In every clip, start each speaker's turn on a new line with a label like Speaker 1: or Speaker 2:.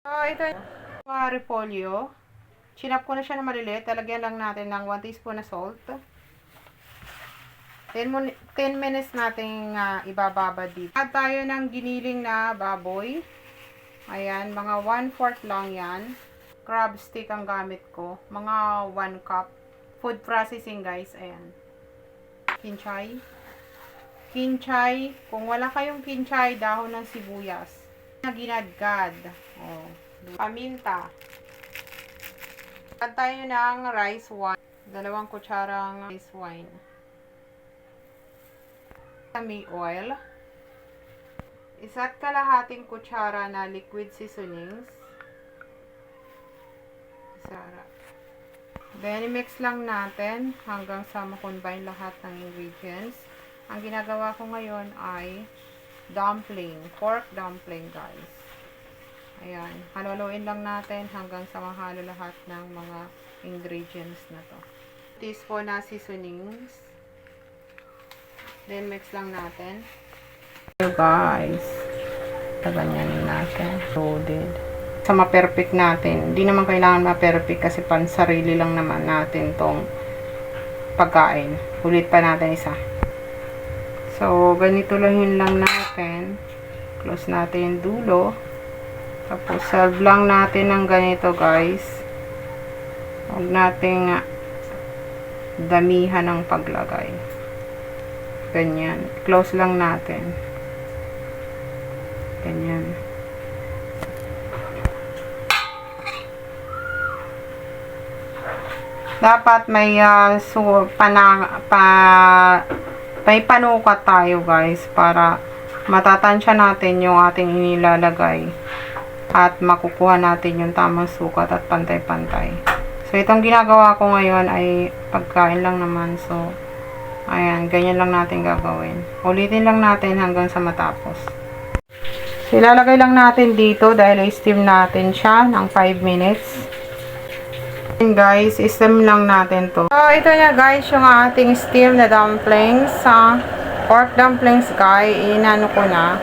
Speaker 1: Ito yung repolyo. Chinap ko na siya na maliliit. Talagyan lang natin ng 1 teaspoon na salt. 10 minutes nating ibababad dito. Add tayo ng giniling na baboy. Ayan, mga 1/4 lang yan. Crab stick ang gamit ko. Mga 1 cup. Food processing guys. Ayan. Kinchay. Kinchay. Kung wala kayong kinchay, dahon ng sibuyas. Na ginadgad. Oh. Paminta. Add tayo ng rice wine. 2 kutsarang rice wine. May oil. Isa't kalahating kutsara na liquid seasonings. Then, mix lang natin hanggang sa makombine lahat ng ingredients. Ang ginagawa ko ngayon ay dumpling. Pork dumpling, guys. Ayan. Haluluin lang natin hanggang sa mahalo lahat ng mga ingredients na to. Teaspoon na seasonings. Then, mix lang natin. So, guys. Ganyan natin. Loaded. Sa ma-perfect natin. Hindi naman kailangan ma-perfect kasi pansarili lang naman natin tong pagkain. Ulit pa natin isa. So, ganito lang yun lang natin. Close natin yung dulo. Tapos, serve lang natin ng ganito, guys. Huwag nating damihan ng paglagay. Ganyan. Close lang natin. Ganyan. Dapat may may panukat tayo guys para matatansya natin yung ating inilalagay at makukuha natin yung tamang sukat at pantay-pantay. So itong ginagawa ko ngayon ay pagkain lang naman. So ayan, ganyan lang natin gagawin. Ulitin lang natin hanggang sa matapos. So ilalagay lang natin dito dahil i-steam natin siya ng 5 minutes. And guys, i-steam lang natin to. So, ito na guys, yung ating steam na dumplings. Pork dumplings guys, inano ko na.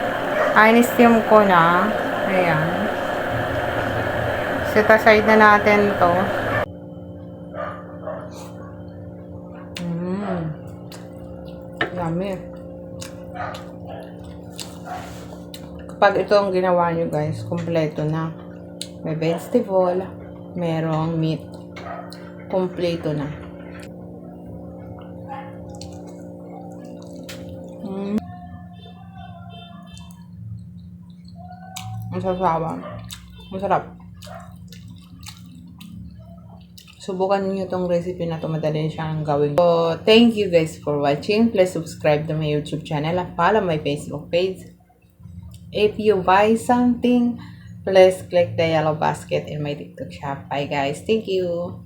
Speaker 1: In-steam ko na. Ayan. Set aside na natin to. Yummy. Kapag ito ang ginawa nyo guys, kompleto na. May vegetable, merong meat. Kompleto na. Ang sasawa. Masarap. Subukan niyo itong recipe na ito. Madali siyang gawin. So, thank you guys for watching. Please subscribe to my YouTube channel and follow my Facebook page. If you buy something, please click the yellow basket in my TikTok shop. Bye guys. Thank you.